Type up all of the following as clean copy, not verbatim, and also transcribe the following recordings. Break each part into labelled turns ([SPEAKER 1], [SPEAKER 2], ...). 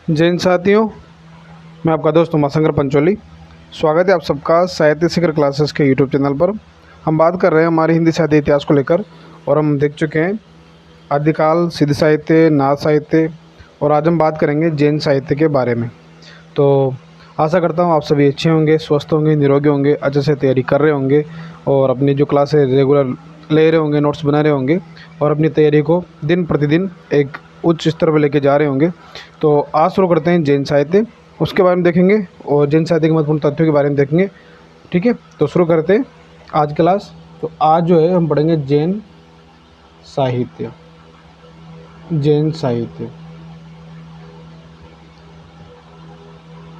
[SPEAKER 1] जैन साथियों, मैं आपका दोस्त उमाशंकर पंचोली। स्वागत है आप सबका साहित्य शिखर क्लासेस के यूट्यूब चैनल पर। हम बात कर रहे हैं हमारे हिंदी साहित्य इतिहास को लेकर, और हम देख चुके हैं आदिकाल, सिद्ध साहित्य, नाथ साहित्य, और आज हम बात करेंगे जैन साहित्य के बारे में। तो आशा करता हूँ आप सभी अच्छे होंगे, स्वस्थ होंगे, निरोगी होंगे, अच्छे से तैयारी कर रहे होंगे और अपनी जो क्लास है रेगुलर ले रहे होंगे, नोट्स बना रहे होंगे और अपनी तैयारी को दिन प्रतिदिन एक उच्च स्तर पर लेके जा रहे होंगे। तो आज शुरू करते हैं जैन साहित्य, उसके बारे में देखेंगे और जैन साहित्य के महत्वपूर्ण तथ्यों के बारे में देखेंगे। ठीक है, तो शुरू करते हैं आज क्लास। तो आज जो है हम पढ़ेंगे जैन साहित्य। जैन साहित्य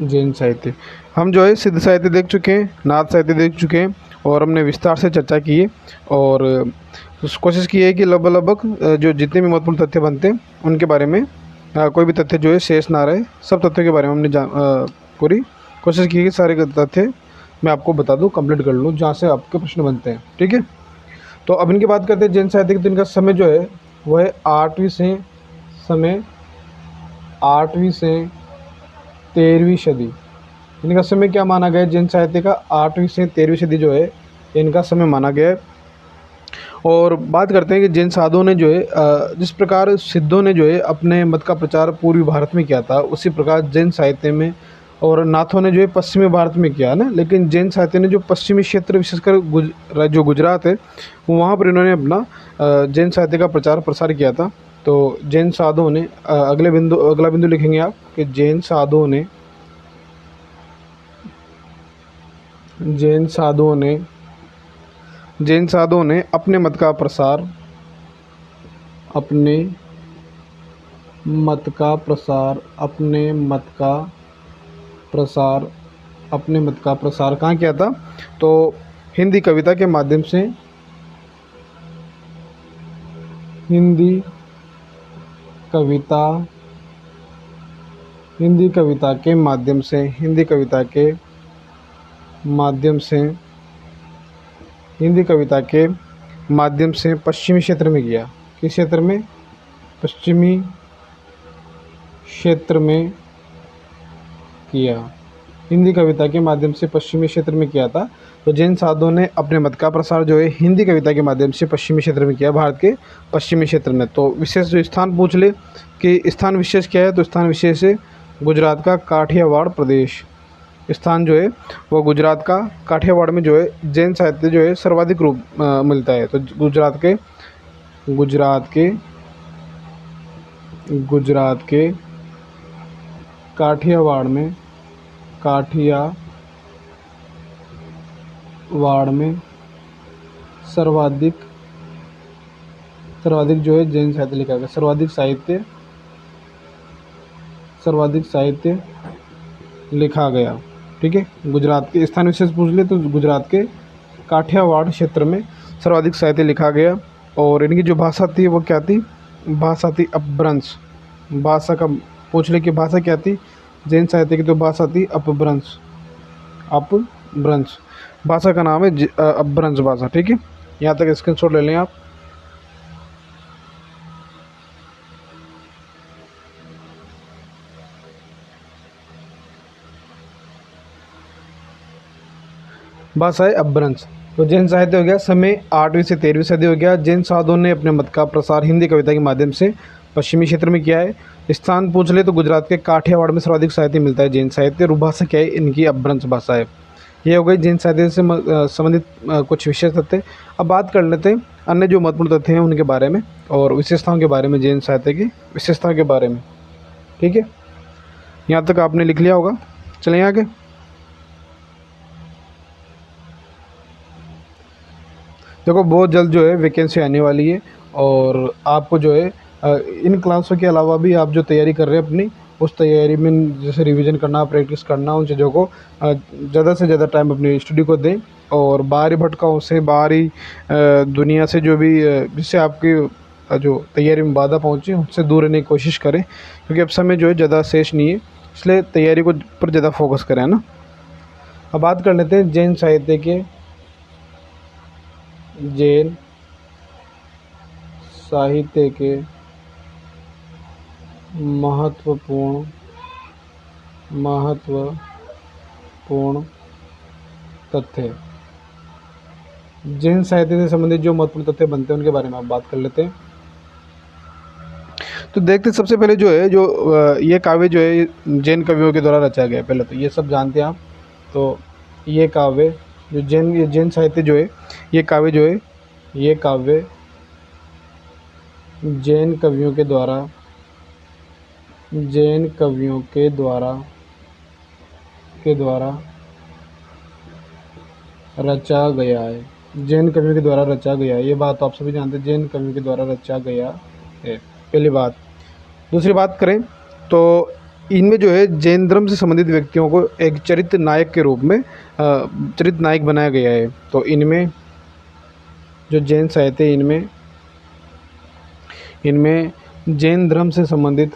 [SPEAKER 1] जैन साहित्य हम जो है सिद्ध साहित्य देख चुके हैं, नाथ साहित्य देख चुके हैं और हमने विस्तार से चर्चा की है और कोशिश की है कि लगभग जो जितने भी महत्वपूर्ण तथ्य बनते हैं उनके बारे में कोई भी तथ्य जो है शेष ना रहे। सब तथ्यों के बारे में हमने पूरी कोशिश की है कि सारे तथ्य मैं आपको बता दूं, कंप्लीट कर लूँ जहाँ से आपके प्रश्न बनते हैं। ठीक है, तो अब इनकी बात करते हैं जैन साहित्य के। तो इनका समय जो है वह है 8वीं से 13वीं सदी। इनका समय क्या माना गया है जैन साहित्य का? 8वीं से 13वीं सदी जो है इनका समय माना गया है। और बात करते हैं कि जैन साधुओं ने जो है जिस प्रकार सिद्धों ने जो है अपने मत का प्रचार पूर्वी भारत में किया था, उसी प्रकार जैन साहित्य में और नाथों ने जो है पश्चिमी भारत में किया ना। लेकिन जैन साहित्य ने जो पश्चिमी क्षेत्र, विशेषकर जो गुजरात है, वहाँ पर इन्होंने अपना जैन साहित्य का प्रचार प्रसार किया था। तो जैन साधुओं ने अगला बिंदु लिखेंगे आप कि जैन साधुओं ने अपने मत का प्रसार अपने मत का प्रसार कहाँ किया था? तो हिंदी कविता के माध्यम से हिंदी कविता के माध्यम से पश्चिमी क्षेत्र में किया। किस क्षेत्र में? पश्चिमी क्षेत्र में किया। हिंदी कविता के माध्यम से पश्चिमी क्षेत्र में किया था। तो जैन साधुओं ने अपने मत का प्रसार जो है हिंदी कविता के माध्यम से पश्चिमी क्षेत्र में किया, भारत के पश्चिमी क्षेत्र में। तो विशेष जो स्थान पूछ ले कि स्थान विशेष क्या है, तो स्थान विशेष है गुजरात का काठियावाड़ प्रदेश। स्थान जो है वो गुजरात का काठियावाड़ में जो है जैन साहित्य जो है सर्वाधिक रूप मिलता है। तो गुजरात के काठियावाड़ में सर्वाधिक जो है जैन साहित्य लिखा गया। सर्वाधिक साहित्य लिखा गया। ठीक है, गुजरात के स्थान विशेष पूछ ले तो गुजरात के काठियावाड़ क्षेत्र में सर्वाधिक साहित्य लिखा गया। और इनकी जो भाषा थी वो क्या थी? भाषा थी अपभ्रंश। भाषा का पूछ ले कि भाषा क्या थी? जैन साहित्य की तो भाषा थी अपभ्रंश। भाषा का नाम है अपभ्रंश भाषा। ठीक है, यहाँ तक स्क्रीनशॉट ले लें आप। भाषा है अपभ्रंश। तो जैन साहित्य हो गया, समय 8वीं से 13वीं सदी हो गया। जैन साधुओं ने अपने मत का प्रसार हिंदी कविता के माध्यम से पश्चिमी क्षेत्र में किया है। स्थान पूछ ले तो गुजरात के काठियावाड़ में सर्वाधिक साहित्य मिलता है जैन साहित्य। भाषा क्या है? इनकी अपभ्रंश भाषा है। ये हो गई जैन साहित्य से संबंधित कुछ विशेष तथ्य। अब बात कर लेते हैं अन्य जो महत्वपूर्ण तथ्य हैं उनके बारे में और विशेषताओं के बारे में, जैन साहित्य की विशेषताओं के बारे में। ठीक है, यहाँ तक आपने लिख लिया होगा। चलें आगे। देखो, बहुत जल्द जो है वैकेंसी आने वाली है और आपको जो है इन क्लासों के अलावा भी आप जो तैयारी कर रहे हैं अपनी, उस तैयारी में जैसे रिवीजन करना, प्रैक्टिस करना, उन चीज़ों को ज़्यादा से ज़्यादा टाइम अपनी स्टडी को दें और बाहरी भटकाओं से, बाहरी दुनिया से जो भी जिससे आपकी जो तैयारी में बाधा पहुँचे, उससे दूर रहने की कोशिश करें, क्योंकि अब समय जो है ज़्यादा शेष नहीं है, इसलिए तैयारी को पर ज़्यादा फोकस करें, है ना। अब बात कर लेते हैं जैन साहित्य के महत्वपूर्ण महत्वपूर्ण तथ्य। जैन साहित्य से संबंधित जो महत्वपूर्ण तथ्य बनते हैं उनके बारे में आप बात कर लेते हैं। तो देखते सबसे पहले जो है ये काव्य जो है जैन कवियों के द्वारा रचा गया है। पहले तो ये सब जानते हैं आप। तो ये काव्य जो जैन साहित्य जो है ये काव्य जो है ये काव्य जैन कवियों के द्वारा रचा गया है। जैन कवियों के द्वारा रचा गया है, ये बात आप सभी जानते हैं। जैन कवियों के द्वारा रचा गया है, पहली बात। दूसरी बात करें तो इनमें जो है जैन धर्म से संबंधित व्यक्तियों को एक चरित्र नायक के रूप में चरित्र नायक बनाया गया है। तो इनमें जो जैन साहित्य है इनमें जैन धर्म से संबंधित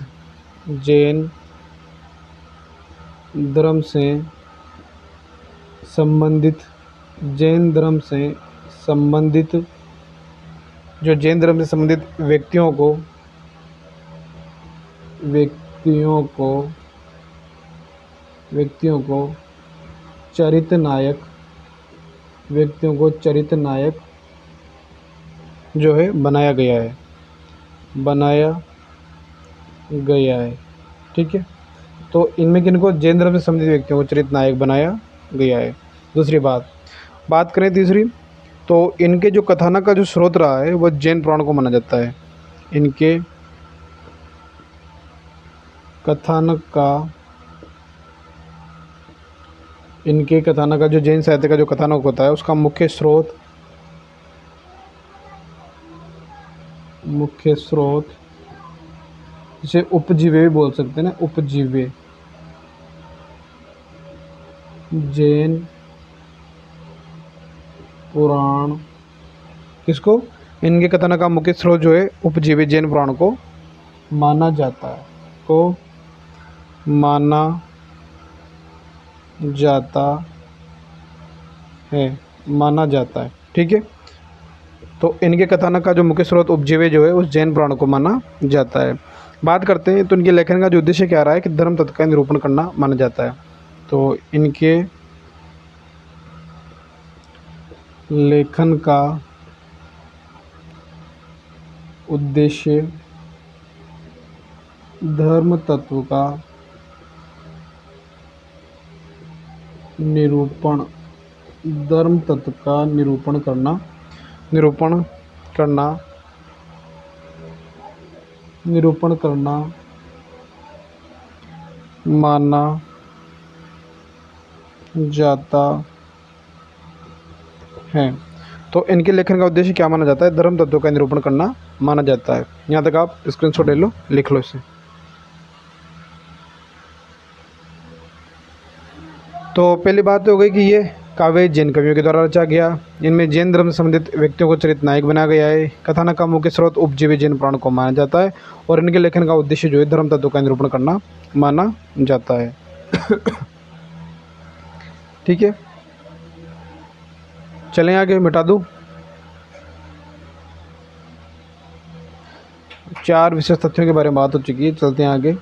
[SPEAKER 1] व्यक्तियों को चरित्र नायक जो है बनाया गया है। ठीक है। तो इनमें किनको जैन धर्म से संबंधित व्यक्तियों को चरित्र नायक बनाया गया है। दूसरी बात करें तीसरी, तो इनके जो कथानक का जो स्रोत रहा है वह जैन पुराण को माना जाता है। इनके कथानक का जो जैन साहित्य का जो कथानक होता है उसका मुख्य स्रोत जिसे उपजीव्य भी बोल सकते हैं ना, उपजीव्य जैन पुराण किसको, इनके कथानक का मुख्य स्रोत जो है उपजीव्य जैन पुराण को माना जाता है। ठीक है। तो इनके कथानक का जो मुख्य स्रोत उपजीव्य जो है उस जैन पुराण को माना जाता है। बात करते हैं तो इनके लेखन का जो उद्देश्य क्या रहा है कि धर्म तत्व का निरूपण करना माना जाता है। तो इनके लेखन का उद्देश्य धर्म तत्व का निरूपण करना माना जाता है। तो इनके लेखन का उद्देश्य क्या माना जाता है, धर्म तत्वों का निरूपण करना माना जाता है। यहाँ तक आप स्क्रीनशॉट ले लो, लिख लो इसे। तो पहली बात हो गई कि ये काव्य जैन कवियों के द्वारा रचा गया। इनमें जैन धर्म से संबंधित व्यक्तियों को चरित्र नायक बनाया गया है। कथानक का मुख्य स्रोत उपजीव्य जैन पुराण को माना जाता है और इनके लेखन का उद्देश्य जो है धर्म तत्वों का निरूपण करना माना जाता है। ठीक है, चलें आगे, मिटा दूँ। 4 विशेष तथ्यों के बारे में बात हो चुकी है, चलते हैं आगे।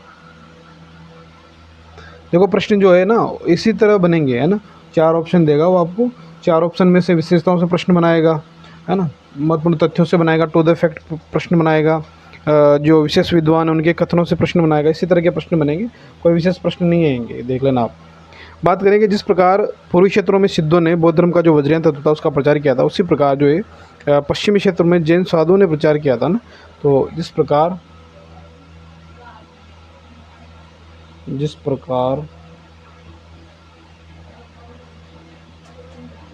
[SPEAKER 1] देखो प्रश्न जो है ना इसी तरह बनेंगे, है ना। 4 ऑप्शन देगा वो आपको, 4 ऑप्शन में से विशेषताओं से प्रश्न बनाएगा, है ना। महत्वपूर्ण तथ्यों से बनाएगा, टू द फैक्ट प्रश्न बनाएगा, जो विशेष विद्वान उनके कथनों से प्रश्न बनाएगा। इसी तरह के प्रश्न बनेंगे, कोई विशेष प्रश्न नहीं आएंगे, देख लेना आप। बात करेंगे जिस प्रकार पूर्वी क्षेत्रों में सिद्धों ने बौद्ध धर्म का जो वज्रयान तत्व था उसका प्रचार किया था, उसी प्रकार जो है पश्चिमी क्षेत्र में जैन साधुओं ने प्रचार किया था ना। तो जिस प्रकार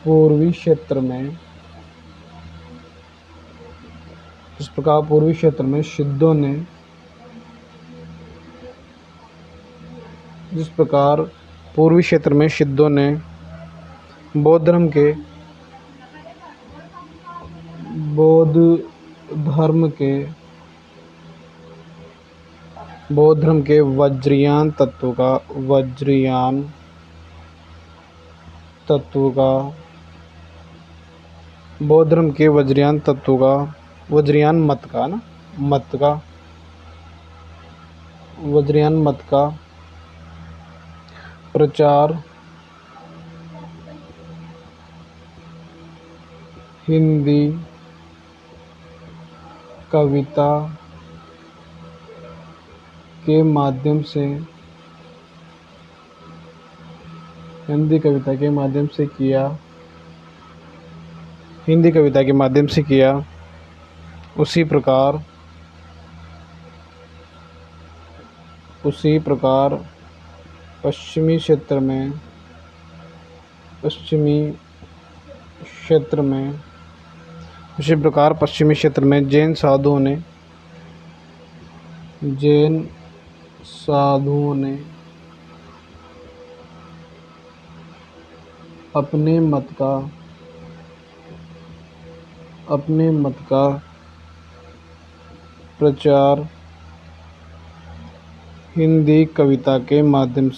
[SPEAKER 1] पूर्वी क्षेत्र में सिद्धों ने बौद्ध धर्म के वज्रयान तत्व का बौद्ध धर्म के वज्रयान मत का प्रचार हिंदी कविता के माध्यम से हिंदी कविता के माध्यम से किया हिंदी कविता के माध्यम से किया उसी प्रकार पश्चिमी क्षेत्र में जैन साधुओं ने अपने मत का प्रचार हिंदी कविता के माध्यम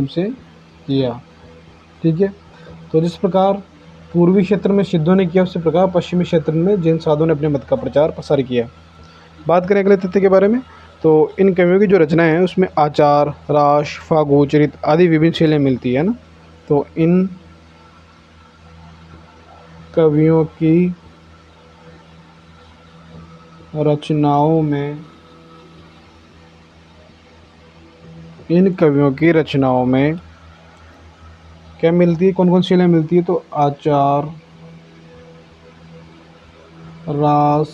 [SPEAKER 1] से किया। ठीक है। तो जिस प्रकार पूर्वी क्षेत्र में सिद्धों ने किया उसी प्रकार पश्चिमी क्षेत्र में जैन साधुओं ने अपने मत का प्रचार प्रसार किया। बात करें अगले तथ्य के बारे में, तो इन कवियों की जो रचनाएं हैं उसमें आचार, रास, फागु, चरित आदि विभिन्न शैलियाँ मिलती है ना। तो इन कवियों की रचनाओं में क्या मिलती है, कौन कौन सी शैलियाँ मिलती है, तो आचार, रास,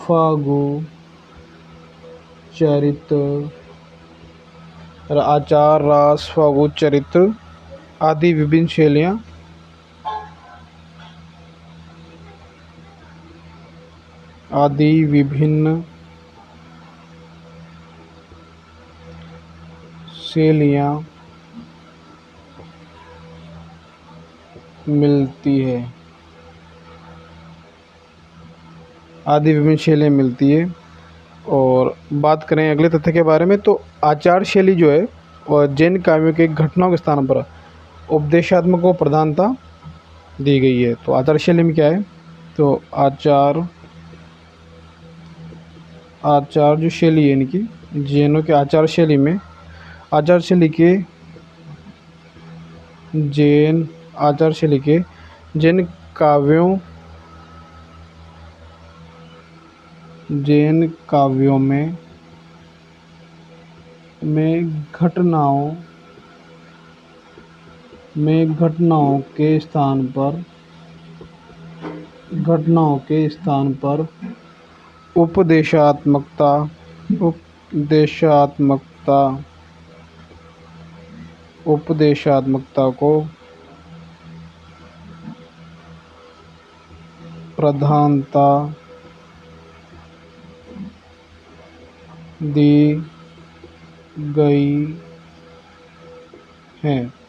[SPEAKER 1] फागु, चरित आदि विभिन्न शैलियाँ मिलती है। और बात करें अगले तथ्य के बारे में, तो आचार शैली जो है वह जैन काव्यों के घटनाओं के स्थान पर उपदेशात्मक को प्रधानता दी गई है। तो आचार शैली में क्या है, तो आचार जो शैली है इनकी जैनों के आचार शैली के जैन काव्यों में घटनाओं के स्थान पर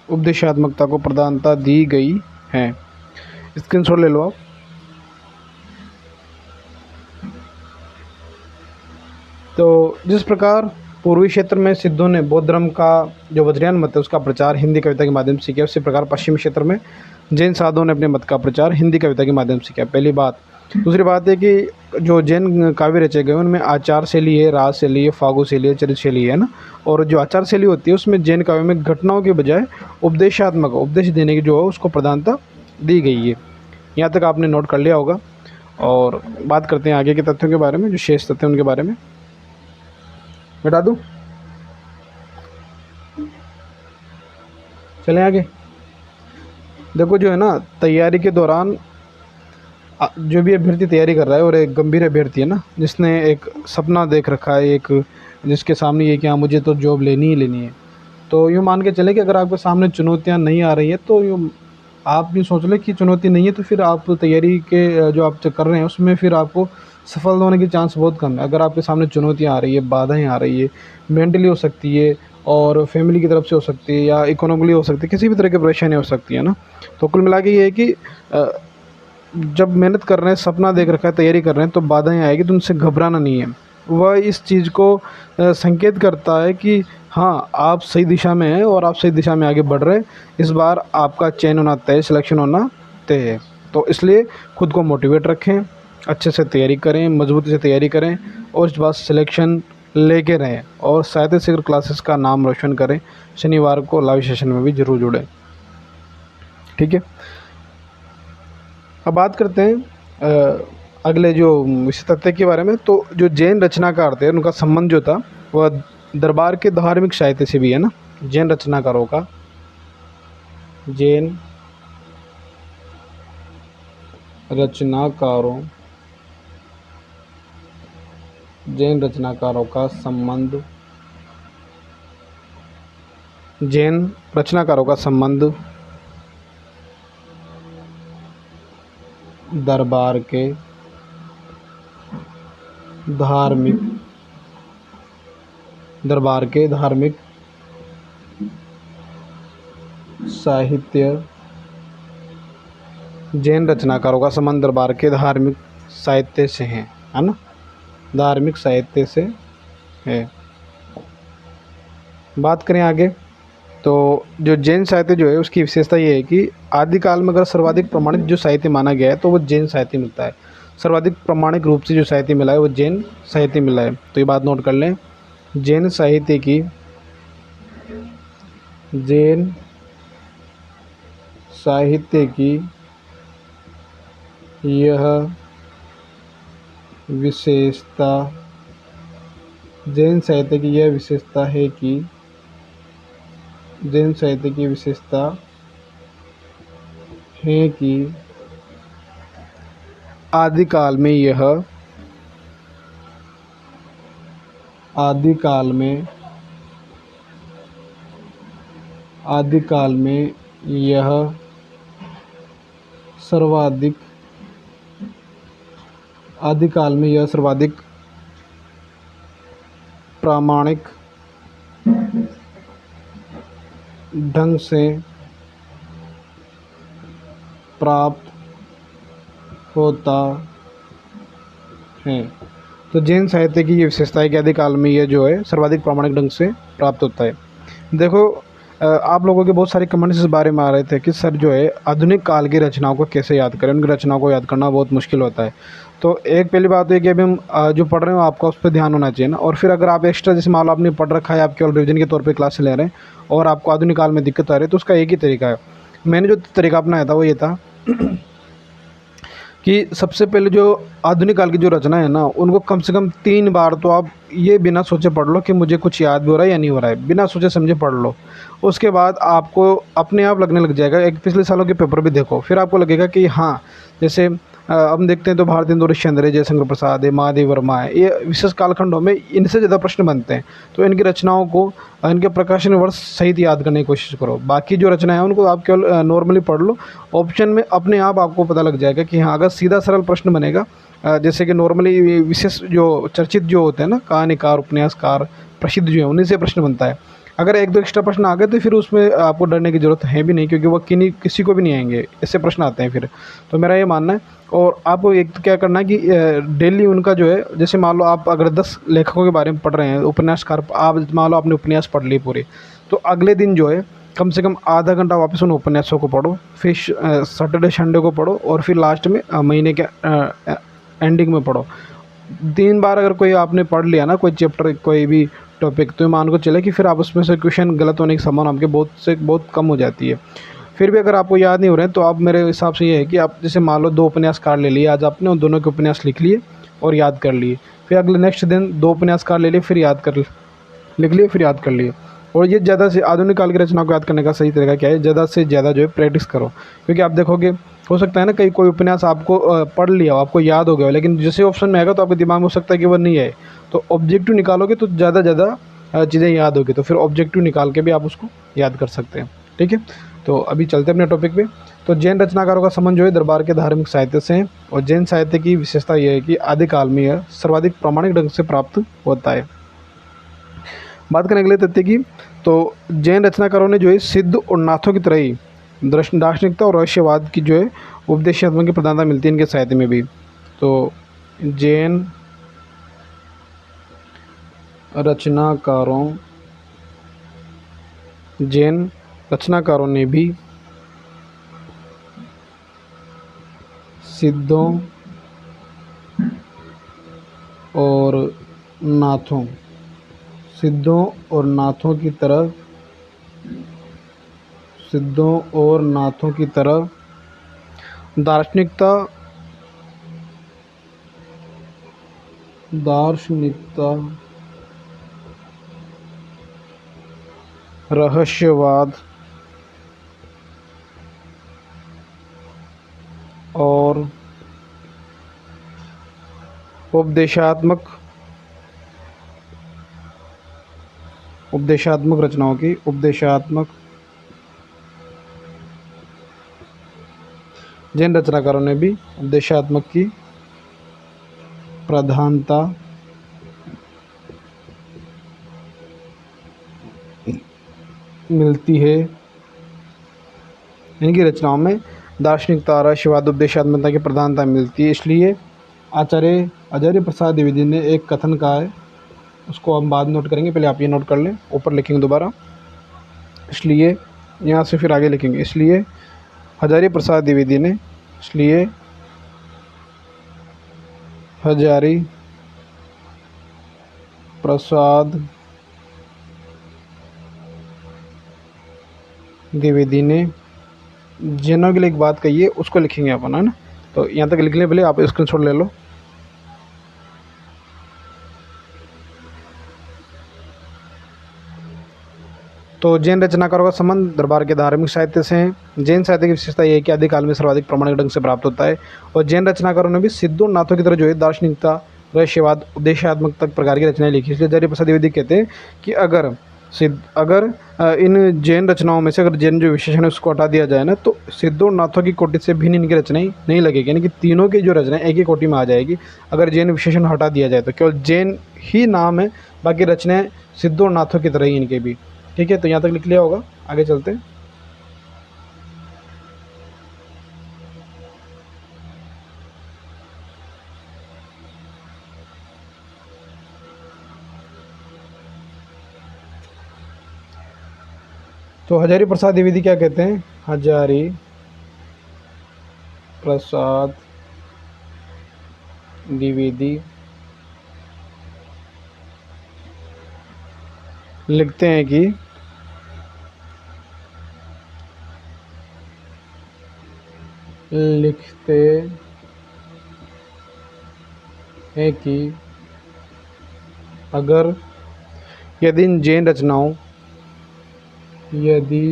[SPEAKER 1] उपदेशात्मकता को प्रधानता दी गई है। स्क्रीनशॉट ले लो आप। तो जिस प्रकार पूर्वी क्षेत्र में सिद्धों ने बौद्ध धर्म का जो वज्रयान मत है उसका प्रचार हिंदी कविता के माध्यम से किया, उसी प्रकार पश्चिमी क्षेत्र में जैन साधुओं ने अपने मत का प्रचार हिंदी कविता के माध्यम से किया, पहली बात। दूसरी बात है कि जो जैन काव्य रचे गए उनमें आचार शैली है, रास शैली है, फागु शैली है, चरित शैली है ना। और जो आचार शैली होती है उसमें जैन काव्य में घटनाओं के बजाय उपदेश देने की जो है उसको प्रधानता दी गई है। यहाँ तक आपने नोट कर लिया होगा। और बात करते हैं आगे के तथ्यों के बारे में, जो शेष तथ्य उनके बारे में बता दूँ। चलें आगे। देखो जो है ना, तैयारी के दौरान जो भी अभ्यर्थी तैयारी कर रहा है और एक गंभीर अभ्यर्थी है ना, जिसने एक सपना देख रखा है, एक जिसके सामने ये कि हाँ मुझे तो जॉब लेनी ही लेनी है, तो यूँ मान के चले कि अगर आपके सामने चुनौतियाँ नहीं आ रही है तो यूँ आप भी सोच लें कि चुनौती नहीं है, तो फिर आप तैयारी के जो आप कर रहे हैं उसमें फिर आपको सफल होने की चांस बहुत कम है। अगर आपके सामने चुनौतियाँ आ रही है, बाधाएं आ रही है, मेंटली हो सकती है और फैमिली की तरफ से हो सकती है या इकोनॉमिकली हो सकती है, किसी भी तरह की परेशानी हो सकती है ना। तो कुल मिला के ये है कि जब मेहनत कर रहे हैं, सपना देख रखा है, तैयारी कर रहे हैं, तो बाधाएं आएगी तो उनसे घबराना नहीं है। वह इस चीज़ को संकेत करता है कि हाँ आप सही दिशा में हैं और आप सही दिशा में आगे बढ़ रहे हैं। इस बार आपका चयन होना तय, सिलेक्शन होना तय है। तो इसलिए खुद को मोटिवेट रखें, अच्छे से तैयारी करें, मजबूती से तैयारी करें और इस बार सिलेक्शन लेके रहें और साहित्य शिखर क्लासेस का नाम रोशन करें। शनिवार को लाइव सेशन में भी जरूर जुड़ें। ठीक है, अब बात करते हैं अगले जो विषय तथ्य के बारे में। तो जो जैन रचनाकार थे उनका संबंध जो था वह दरबार के धार्मिक साहित्य से भी है ना। जैन रचनाकारों का जैन रचनाकारों का संबंध जैन रचनाकारों का संबंध दरबार के धार्मिक साहित्य जैन रचनाकारों का संबंध दरबार के धार्मिक साहित्य से है ना, धार्मिक साहित्य से है। बात करें आगे, तो जो जैन साहित्य जो है उसकी विशेषता ये है कि आदिकाल में अगर सर्वाधिक प्रमाणित जो साहित्य माना गया है तो वो जैन साहित्य मिलता है। सर्वाधिक प्रमाणिक रूप से जो साहित्य मिला है वो जैन साहित्य मिला है। तो ये बात नोट कर लें, जैन साहित्य की यह विशेषता है कि आदिकाल में यह सर्वाधिक प्रामाणिक ढंग से प्राप्त होता है। तो जैन साहित्य की ये विशेषता है कि आदिकाल में यह जो है सर्वाधिक प्रामाणिक ढंग से प्राप्त होता है। देखो आप लोगों के बहुत सारे कमेंट्स इस बारे में आ रहे थे कि सर जो है आधुनिक काल की रचनाओं को कैसे याद करें, उनकी रचनाओं को याद करना बहुत मुश्किल होता है। तो एक पहली बात तो ये कि अभी हम जो पढ़ रहे हो आपका उस पर ध्यान होना चाहिए ना। और फिर अगर आप एक्स्ट्रा जैसे मान लो आपने पढ़ रखा है, आप केवल रिविजन के तौर पे क्लास ले रहे हैं और आपको आधुनिक काल में दिक्कत आ रही है, तो उसका एक ही तरीका है। मैंने जो तरीका अपनाया था वो ये था कि सबसे पहले जो आधुनिक काल की जो रचना है ना उनको कम से कम 3 बार तो आप ये बिना सोचे पढ़ लो कि मुझे कुछ याद भी हो रहा है या नहीं हो रहा है, बिना सोचे समझे पढ़ लो। उसके बाद आपको अपने आप लगने लग जाएगा। एक पिछले सालों के पेपर भी देखो, फिर आपको लगेगा कि हाँ, जैसे अब हम देखते हैं तो भारतेंदु हरिश्चंद्र है, जयशंकर प्रसाद है, महादेव वर्मा है, ये विशेष कालखंडों में इनसे ज़्यादा प्रश्न बनते हैं। तो इनकी रचनाओं को इनके प्रकाशन वर्ष सहित याद करने की कोशिश करो। बाकी जो रचना है उनको आप केवल नॉर्मली पढ़ लो। ऑप्शन में अपने आप आपको पता लग जाएगा कि हाँ, अगर सीधा सरल प्रश्न बनेगा जैसे कि नॉर्मली विशेष जो चर्चित जो होते हैं ना, कहानीकार, उपन्यासकार, प्रसिद्ध जो है उन्हीं से प्रश्न बनता है। अगर एक दो एक्स्ट्रा प्रश्न आ गए तो फिर उसमें आपको डरने की ज़रूरत है भी नहीं, क्योंकि वो किसी को भी नहीं आएंगे, ऐसे प्रश्न आते हैं फिर। तो मेरा ये मानना है। और आपको एक तो क्या करना है कि डेली उनका जो है, जैसे मान लो आप अगर 10 लेखकों के बारे में पढ़ रहे हैं, उपन्यासकार, आप मान लो आपने उपन्यास पढ़ लिए पूरे, तो अगले दिन जो है कम से कम आधा घंटा वापस उन उपन्यासों को पढ़ो, फिर सैटरडे संडे को पढ़ो और फिर लास्ट में महीने के एंडिंग में पढ़ो। 3 बार अगर कोई आपने पढ़ लिया ना, कोई चैप्टर, कोई भी टॉपिक, तो मान को चले कि फिर आप उसमें से क्वेश्चन गलत होने की संभावना आपके बहुत कम हो जाती है। फिर भी अगर आपको याद नहीं हो रहे हैं तो आप, मेरे हिसाब से ये है कि आप जैसे मान लो 2 उपन्यासकार ले लिए आज आपने, उन दोनों के उपन्यास लिख लिए और याद कर लिए। फिर अगले नेक्स्ट दिन 2 उपन्यासकार ले लिए, फिर लिख लिए, फिर याद कर लिए। और ये ज़्यादा से आधुनिक काल की रचना को याद करने का सही तरीका क्या है, ज़्यादा से ज़्यादा जो है प्रैक्टिस करो। क्योंकि आप देखोगे हो सकता है ना कहीं कोई उपन्यास आपको पढ़ लिया हो, आपको याद हो गया हो, लेकिन जैसे ऑप्शन में आएगा तो आपके दिमाग में हो सकता है कि वो नहीं है। तो ऑब्जेक्टिव निकालोगे तो ज़्यादा चीज़ें याद होगी, तो फिर ऑब्जेक्टिव निकाल के भी आप उसको याद कर सकते हैं। ठीक है, तो अभी चलते हैं अपने टॉपिक पे। तो जैन रचनाकारों का संबंध जो है दरबार के धार्मिक साहित्य से है और जैन साहित्य की विशेषता यह है कि आदिकाल में यह सर्वाधिक प्रामाणिक ढंग से प्राप्त होता है। बात करें अगले तथ्य की, तो जैन रचनाकारों ने जो है सिद्ध और नाथों की तरह ही दार्शनिकता और रहस्यवाद की जो है उपदेशात्मक की प्रधानता मिलती है इनके साहित्य में भी। तो जैन रचनाकारों ने भी सिद्धों और नाथों, सिद्धों और नाथों की तरह, सिद्धों और नाथों की तरह दार्शनिकता, दार्शनिकता, रहस्यवाद और उपदेशात्मक उपदेशात्मक रचनाओं की, उपदेशात्मक जैन रचनाकारों ने भी उपदेशात्मक की प्रधानता मिलती है। इनकी रचनाओं में दार्शनिकता, रहस्यवाद, उपदेशात्मकता की प्रधानता मिलती है। इसलिए आचार्य प्रसाद द्विवेदी ने एक कथन कहा है, उसको हम बाद में नोट करेंगे, पहले आप ये नोट कर लें, ऊपर लिखेंगे दोबारा। इसलिए यहाँ से फिर आगे लिखेंगे। इसलिए आचार्य प्रसाद द्विवेदी ने, इसलिए आचार्य प्रसाद द्विवेदी ने जैनों के लिए एक बात कही है, उसको लिखेंगे अपन, है ना। तो यहाँ तक लिख लें, पहले आप स्क्रीनशॉट ले लो। तो जैन रचनाकारों का संबंध दरबार के धार्मिक साहित्य से है। जैन साहित्य की विशेषता यह है कि आदिकाल में सर्वाधिक प्रामाणिक ढंग से प्राप्त होता है। और जैन रचनाकारों ने भी सिद्धों नाथों की तरह जो है दार्शनिकता, रहस्यवाद, उपदेशात्मक तक प्रकार की रचनाएं लिखी। इसलिए आचार्य प्रसाद द्विवेदी कहते हैं कि अगर इन जैन रचनाओं में से अगर जैन जो विशेषण है उसको हटा दिया जाए ना, तो सिद्धों नाथों की कोटि से भिन्न इनकी रचनाएं नहीं लगेगी, यानी कि तीनों की जो रचनाएं एक ही कोटि में आ जाएगी। अगर जैन विशेषण हटा दिया जाए तो केवल जैन ही नाम है, बाकी रचनाएं सिद्धों नाथों की तरह ही इनके भी। ठीक है, तो यहाँ तक लिख लिया होगा, आगे चलते हैं। तो हजारी प्रसाद द्विवेदी क्या कहते हैं? हजारी प्रसाद द्विवेदी लिखते हैं कि अगर यदि इन जैन रचनाओं यदि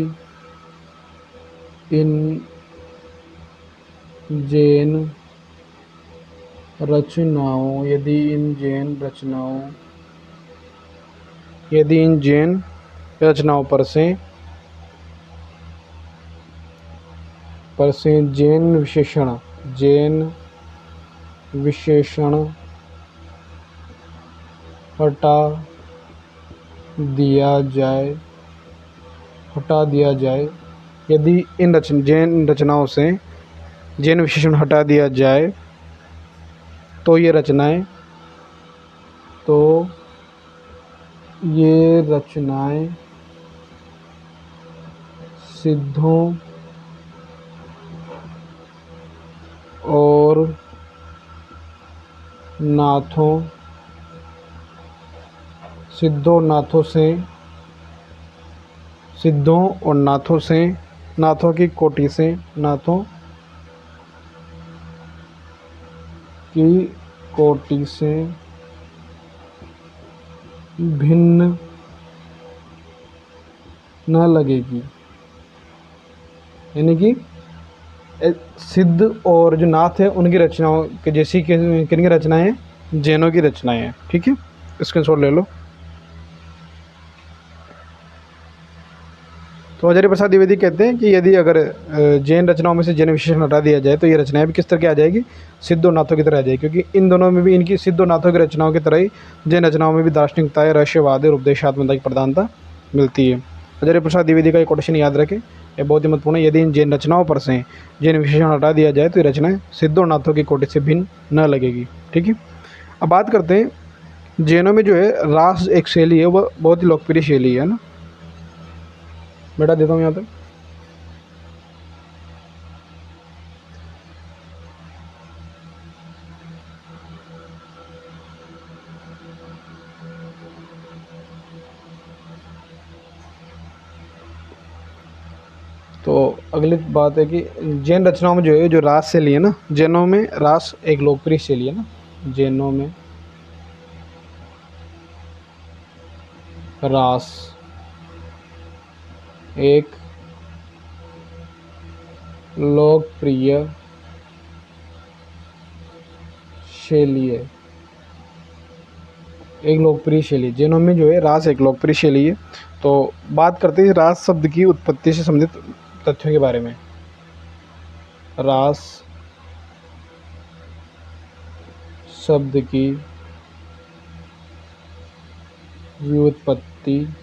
[SPEAKER 1] इन जैन रचनाओं यदि इन जैन रचनाओं पर से जैन विशेषण हटा दिया जाए, यदि इन जैन रचनाओं से जैन विशेषण हटा दिया जाए तो ये रचनाएं सिद्धों और नाथों नाथों की कोटि से भिन्न न लगेगी। यानी कि सिद्ध और जो नाथ है उनकी रचनाओं के जैसी किनकी रचनाएं हैं? जैनों की रचनाएं हैं। ठीक है, स्क्रीनशॉट ले लो। तो आचार्य प्रसाद द्विवेदी कहते हैं कि यदि अगर जैन रचनाओं में से जैन विशेषण हटा दिया जाए तो ये रचनाएं भी किस तरह की आ जाएगी? सिद्ध और नाथों की तरह आ जाएगी, क्योंकि इन दोनों में भी, इनकी सिद्ध और नाथों की रचनाओं की तरह ही जैन रचनाओं में भी दार्शनिकता, रहस्यवाद और उपदेशात्मकता की प्रधानता मिलती है। आचार्य प्रसाद द्विवेदी का एक क्वेश्चन याद रखें, ये बहुत ही महत्वपूर्ण है। यदि इन जैन रचनाओं पर से जैन विशेषण हटा दिया जाए तो ये रचनाएं सिद्ध और नाथों की कोटि से भिन्न न लगेगी। ठीक है, अब बात करते हैं जैनों में जो है रास एक शैली है, वह बहुत ही लोकप्रिय शैली है ना। बेटा देता हूँ यहाँ पे। तो अगली बात है कि जैन रचनाओं में जो है जो रास शैली है ना, जैनों में रास एक लोकप्रिय शैली है ना, जैनों में रास एक लोकप्रिय शैली है, एक लोकप्रिय शैली। जैनों में जो है रास एक लोकप्रिय शैली है। तो बात करते हैं रास शब्द की उत्पत्ति से संबंधित तथ्यों के बारे में। रास शब्द की व्युत्पत्ति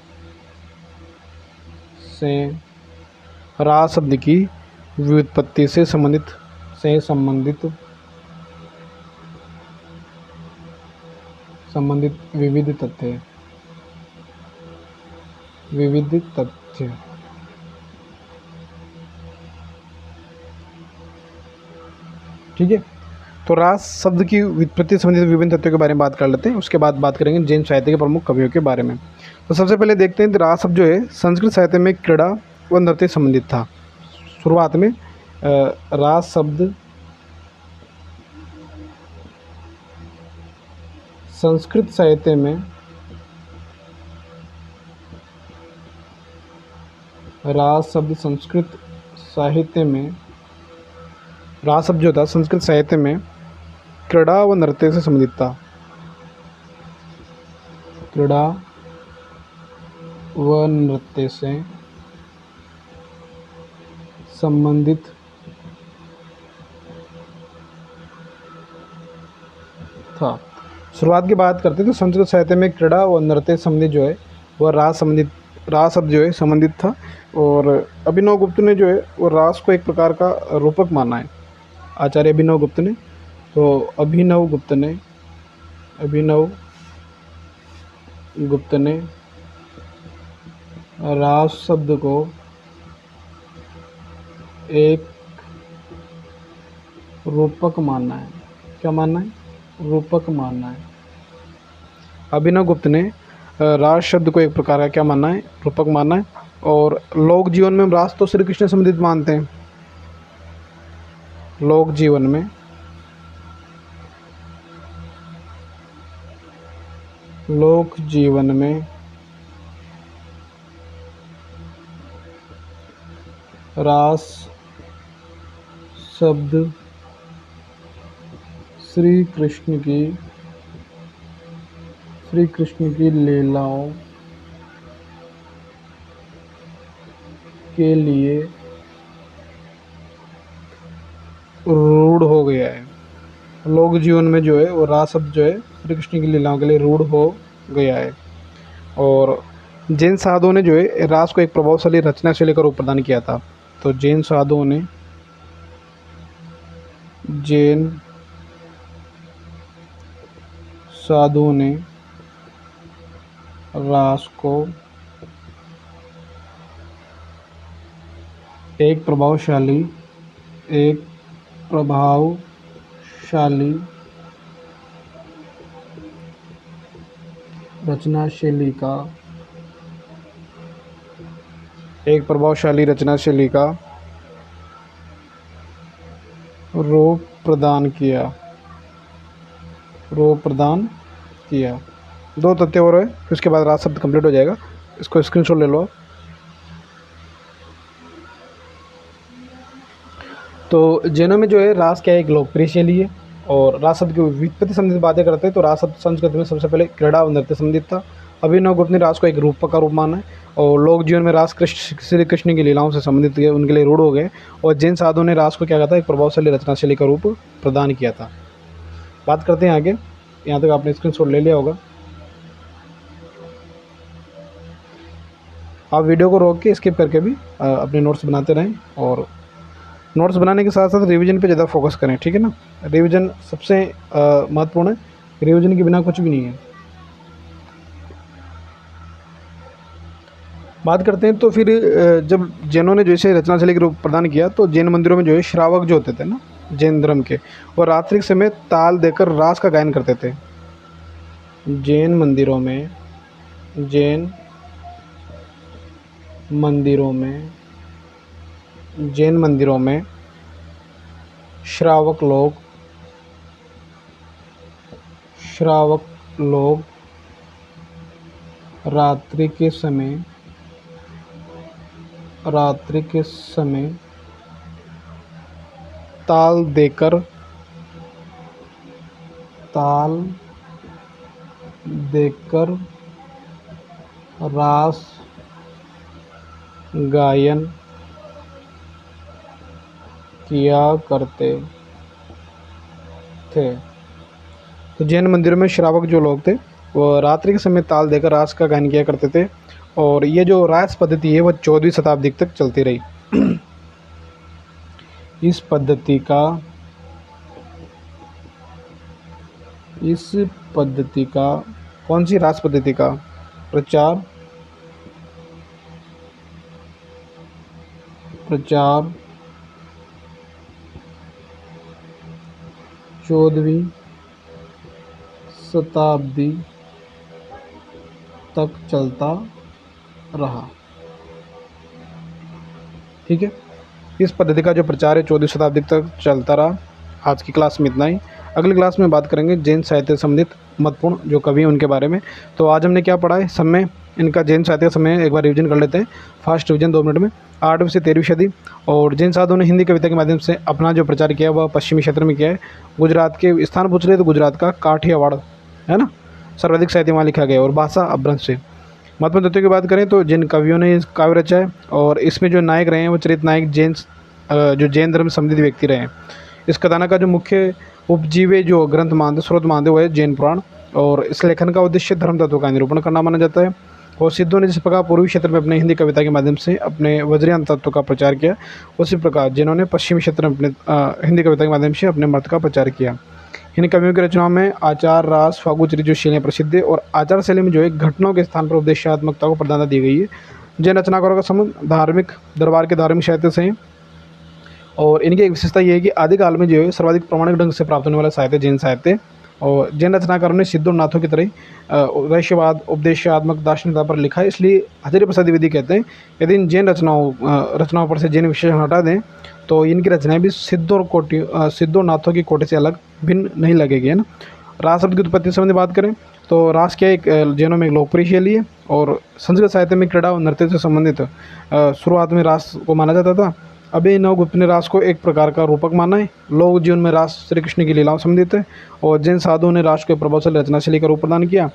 [SPEAKER 1] से, रास शब्द की व्युत्पत्ति से संबंधित विविध तथ्य, ठीक है। तो रास शब्द की व्युत्पत्ति से संबंधित विभिन्न तथ्यों के बारे में बात कर लेते हैं, उसके बाद बात करेंगे जैन साहित्य के प्रमुख कवियों के बारे में। तो सबसे पहले देखते हैं रास शब्द जो है संस्कृत साहित्य में क्रीड़ा व नृत्य संबंधित था। शुरुआत में रास शब्द संस्कृत साहित्य में रास शब्द जो था संस्कृत साहित्य में क्रीड़ा व नृत्य से संबंधित था। क्रीड़ा व नृत्य से संबंधित था। शुरुआत की बात करते हैं तो संस्कृत साहित्य में क्रीड़ा व नृत्य संबंधित जो है वह रास शब्द जो है संबंधित था। और अभिनव गुप्त ने जो है वो रास को एक प्रकार का रूपक माना है, आचार्य अभिनव गुप्त ने। तो अभिनव गुप्त ने रास शब्द को एक रूपक मानना है। क्या मानना है? रूपक मानना है। अभिनव गुप्त ने रास शब्द को एक प्रकार का क्या मानना है? रूपक मानना है। और लोक जीवन में रास तो श्री कृष्ण संबंधित मानते हैं। लोक जीवन में रास शब्द श्री कृष्ण की लीलाओं के लिए रूढ़ हो गया है। लोक जीवन में जो है वो रास शब्द जो है श्री कृष्ण की लीलाओं के लिए रूढ़ हो गया है। और जैन साधुओं ने जो है रास को एक प्रभावशाली रचना शैली का रूप प्रदान किया था। तो जैन साधुओं ने रास को एक प्रभावशाली रचना शैली का रूप प्रदान किया। दो तथ्य और है, फिर उसके बाद रास शब्द कंप्लीट हो जाएगा। इसको स्क्रीनशॉट ले लो आप। तो जैनों में जो है रास क्या एक लोकप्रिय शैली है। और रास शब्द की व्युत्पत्ति संबंधित बातें करते हैं तो रास शब्द संस्कृत में सबसे पहले क्रीड़ा और नृत्य संबंधित था। अभिनव गुप्त ने रास को एक रूपक का रूप माना है। और लोक जीवन में रास श्री कृष्ण की लीलाओं से संबंधित उनके लिए रूढ़ हो गए। और जैन साधुओं ने रास को क्या कहा था? एक प्रभावशाली रचना शैली का रूप प्रदान किया था। बात करते हैं आगे। यहाँ तक आपने स्क्रीनशॉट ले लिया होगा। आप वीडियो को रोक के स्किप करके भी अपने नोट्स बनाते रहें। और नोट्स बनाने के साथ साथ रिवीजन पे ज़्यादा फोकस करें, ठीक है ना। रिवीजन सबसे महत्वपूर्ण है। रिवीजन के बिना कुछ भी नहीं है। बात करते हैं तो फिर जब जैनों ने जैसे रचना शैली के रूप प्रदान किया तो जैन मंदिरों में जो है श्रावक जो होते थे ना जैन धर्म के, और रात्रि समय ताल देकर रास का गायन करते थे। जैन मंदिरों में जैन मंदिरों में श्रावक लोग रात्रि के समय ताल देकर रास गायन किया करते थे। तो जैन मंदिरों में श्रावक जो लोग थे वो रात्रि के समय ताल देकर रास का गायन किया करते थे, और ये जो रास पद्धति है वो 14वीं शताब्दी तक चलती रही। इस पद्धति का कौन सी रास पद्धति का प्रचार 14वीं शताब्दी तक चलता रहा। ठीक है, इस पद्धति का जो प्रचार है 14वीं शताब्दी तक चलता रहा। आज की क्लास में इतना ही। अगली क्लास में बात करेंगे जैन साहित्य से संबंधित महत्वपूर्ण जो कवि हैं उनके बारे में। तो आज हमने क्या पढ़ा है, समय इनका जैन साहित्य समय एक बार रिवीजन कर लेते हैं, फास्ट रिवीजन 2 मिनट में। 8वीं से 13वीं सदी, और जैन साधुओं ने हिंदी कविता के माध्यम से अपना जो प्रचार किया वह पश्चिमी क्षेत्र में किया है। गुजरात के स्थान पूछ रहे तो गुजरात का काठियावाड़ है ना, सर्वाधिक साहित्य वहाँ लिखा गया, और भाषा अपभ्रंश से। महत्वपूर्ण तथ्यों की बात करें तो जिन कवियों ने इस काव्य रचा है, और इसमें जो नायक रहे हैं वो चरित नायक जो जैन धर्म से संबंधित व्यक्ति रहे हैं। इस कथानक का जो मुख्य उपजीव्य जो ग्रंथ मानते स्रोत मानते हुए जैन पुराण, और इस लेखन का उद्देश्य धर्म तत्व का निरूपण करना माना जाता है। और सिद्धों ने जिस प्रकार पूर्वी क्षेत्र में अपने हिंदी कविता के माध्यम से अपने वज्रयान तत्व का प्रचार किया, उसी प्रकार जिन्होंने पश्चिमी क्षेत्र में अपने हिंदी कविता के माध्यम से अपने मत का प्रचार किया। इन कवियों की रचनाओं में आचार, रास, फागुचरी जो शैलियाँ प्रसिद्ध है, और आचार शैली में जो है घटनाओं के स्थान पर उपदेशात्मकता को प्रधानता दी गई है। जैन रचनाकारों का संबंध धार्मिक दरबार के धार्मिक साहित्य से है, और इनकी एक विशेषता ये है कि आदिकाल में जो है सर्वाधिक प्रामाणिक ढंग से प्राप्त होने वाला साहित्य जैन साहित्य। और जैन रचनाकारों ने सिद्धों नाथों की तरह वैश्यवाद, उपदेशात्मक दार्शनिकता पर लिखा है, इसलिए हजारी प्रसाद द्विवेदी कहते हैं यदि इन जैन रचनाओं पर से जैन विशेषण हटा दें तो इनकी रचनाएं भी सिद्धों नाथों की कोटि से अलग भिन्न नहीं लगेगी, है ना। रास शब्द की उत्पत्ति संबंधी बात करें तो रास क्या एक जैनों में एक लोकप्रिय शैली है, और संस्कृत साहित्य में क्रीड़ा और नृत्य से संबंधित शुरुआत में रास को माना जाता था। अभिनव गुप्त ने रास को एक प्रकार का रूपक माना है। लोक जीवन में रास श्री कृष्ण की लीलाओं संबंधित है, और जैन साधुओं ने रास को प्रभावशाली रचना शैली का रूप प्रदान किया।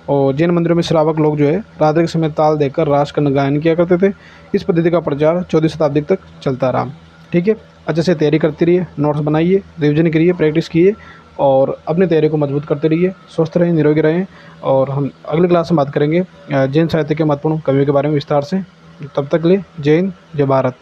[SPEAKER 1] और जैन मंदिरों में श्रावक लोग जो है रात्रि के समय ताल देकर रास का गायन किया करते थे। इस पद्धति का प्रचार 14वीं शताब्दी तक चलता रहा। ठीक है, अच्छे से तैयारी करते रहिए, नोट्स बनाइए, रिविजन करिए, प्रैक्टिस कीजिए, और अपनी तैयारी को मजबूत करते रहिए। स्वस्थ रहें, निरोगी रहें, और हम अगली क्लास में बात करेंगे जैन साहित्य के महत्वपूर्ण कवियों के बारे में विस्तार से। तब तक ले जय हिंद, जय भारत।